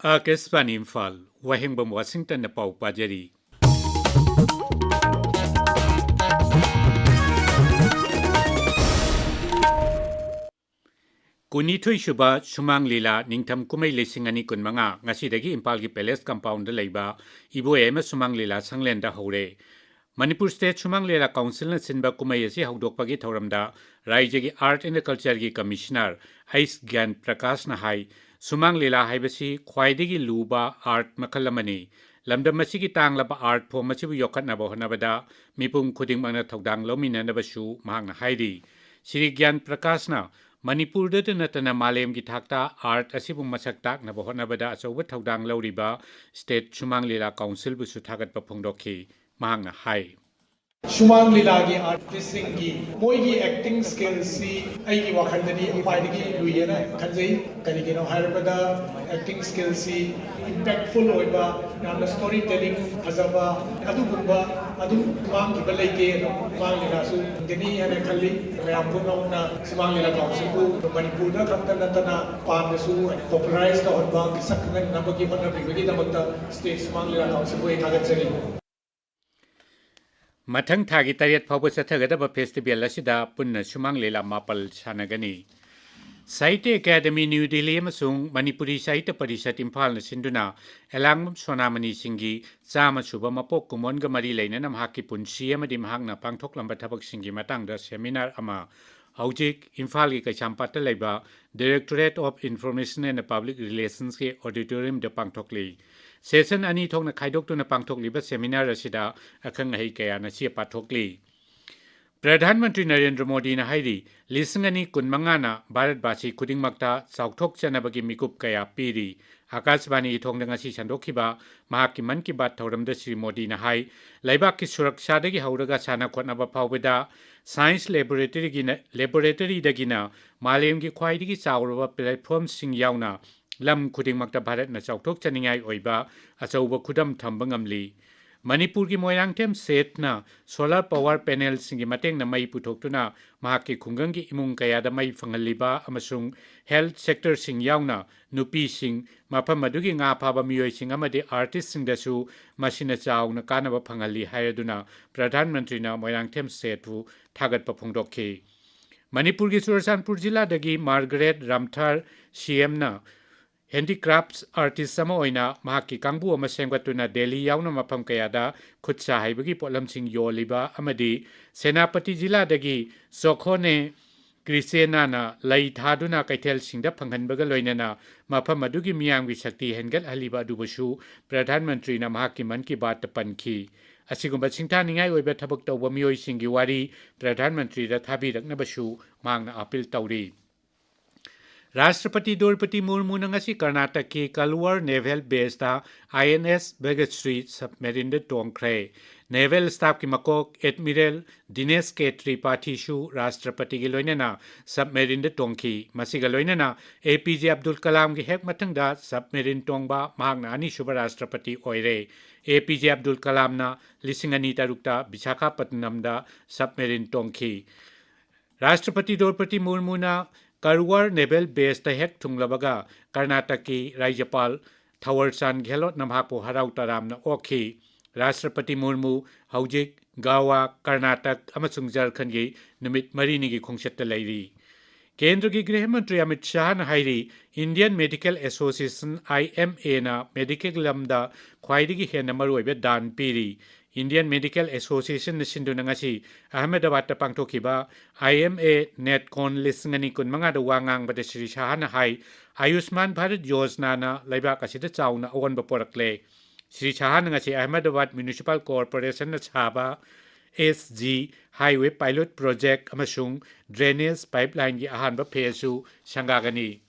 Akespan Imphal, Wahengbam Washington na pau pajari. Kunithoy Shuba Sumang Lila Ningtam Kumay Lisingani Kunmanga ngasidagi Imphal gi Palace Compound leiba Iboema Sumang Lila Sanglenda Hore. Manipur State Sumang Lila Council na sinba kumay asi haudokpagi thauramda Raijagi Art and Culture gi Commissioner Ais Gyan Prakash na hai Sumang Lila haibasi khwaidagi luba art makalamani lamdam masigi tanglaba art form masibu yokhatnaba honabada mipum khuding mangna thodang lominanabasu mahangna haidi Sri Gyan Prakash na Manipur da natana malem gi thakta art asibu masak tak na honabada achoba thodang loriba State Sumang Lila Council bu su thagat pa phongdokhi mahangna hai Sumang Lila gi artisting gi moi gi acting skills si ai gi wakhandani apaidagi luiyana khanjai karigino harabada acting skills si impactful oiba namna storytelling hazaba adugumba adu mang gi balaike Sumang Lila su ngani hane khalli mayam purnauna Sumang Lila council ku Manipur da khamta natana pan su popularize da honba kisakngan nabagi honabri gi damakta state Sumang Lila council ku ekagatjari Mathang thagi tariat phawba sathagadaba festival asida punna Sumang Lila mapal sanagani Sahitya Academy New Delhi amasung Manipuri Sahitya Parishad Imphal na sinduna elangmam sonamani singi chama suba mapok kumonga mari leinana mahakki punsi amadi mahakna pangthoklamba thabak singi matangda seminar ama Haujik Imphal gi Kaichampata leiba Directorate of Information and Public Relations ke auditorium de pangthokli Session ani thokna khaidoktu pangthokliba seminar asida akhang hai kaya na sia pathokli Pradhan Mantri Narendra Modi na hairi lisingani kunmangana Bharat Basi kudingmakta sauthok chanabagi mikup kaya piri Akashbani thongda ngasi sandokhiba mahakki man ki bat thauramda Sri Modi na hai laibak ki suraksha dagi hauraga sana khotnaba phawbeda Science Laboratory dagina malem gi khwaidagi chawraba platform sing yauna lam khudingmakta Bharat na sauthok chaningai oiba achauba khudam thamba ngamli Manipur ki Moirangtem set na solar power panel singi mateng na mai puthoktu na mahakki khungang gi imung kaya da mai phangaliba amasung health sector sing yauna nupi sing mafam adugi nga phaba miyoi sing amadi artist sing dasu masina chauna kanaba phangali hayaduna Pradhan Mantri na Moirangtem set bu thagat pa phongdokhi Manipur ki Churachandpur jilla dagi Margaret Ramthar CM na Handicrafts artist sama oina mahakki kangbu ama sengwatuna Delhi yauna mafam kayada khutsa haibagi polam sing yoliba amadi Senapati jilla dagi Sokhone Krisena na lai thaduna kaithel singda phanghanbaga loinana mafam adugi miyamgi shakti hengal haliba adubasu Pradhan Mantri na mahakki man ki baat pankhi asigumba singtha ningai oiba thabak tawba miyoi singi wari Pradhan Mantri da thabiraknabasu mangna appeal tawri Rashtrapati Draupadi Murmu na ngasi Karnataka ki Kalwar Naval Base da INS Bhagatshri submarine da tongkhre Naval Staff ki makok Admiral Dinesh K. Tripathi shu Rashtrapati ki loinana submarine da tongki masiga loinana APJ Abdul Kalam ki hek mathang da submarine tongba mahakna ani shuba Rashtrapati oire APJ Abdul Kalam na lisingani tarukta Visakhapatnam da submarine tongki Rashtrapati Draupadi Murmu na Karwar Naval Base ta hek thunglabaga Karnataki Rajyapal Thawarchand Gehlot namhakpo harau taram na okhi Rashtrapati Murmu Haujik Gawa Karnatak amasung Jharkhand gi numit marini gi khongchatta leiri Kendra ki Griha Mantri Amit Shah na hairi Indian Medical Association IMA na medical lamda khwaidagi hena maruibe dan piri Indian Medical Association na sinduna ngasi Ahmedabad ta pangthokiba IMA Netcon lisingani kunmanga da wangang bada Sri Shah na hai Ayushman Bharat Yojana na laibak asida chawna awan baporakle Sri Shah na ngasi Ahmedabad Municipal Corporation na chaba SG Highway Pilot Project amasung Drainage Pipeline gi ahanba phesu sangagani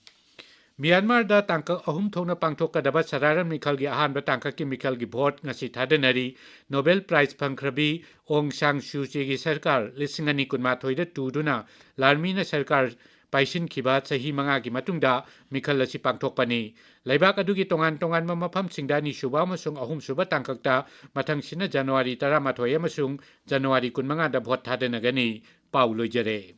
Myanmar da tangka ahum thona pangthokka daba sararam mikhal gi ahanba tangka ki mikhal gi vote ngasi thadanari Nobel Prize phangkhrabi Aung San Suu Kyi gi sarkar lisingani kunma thoida tuduna larmina sarkar paisin khiba chahi manga gi matungda mikhal asi pangthokpani laibak adugi tongan mafam singdani suba amasung ahum suba tangkakta mathang sina January 13 amasung January 15 da vote thadanagani pau loijare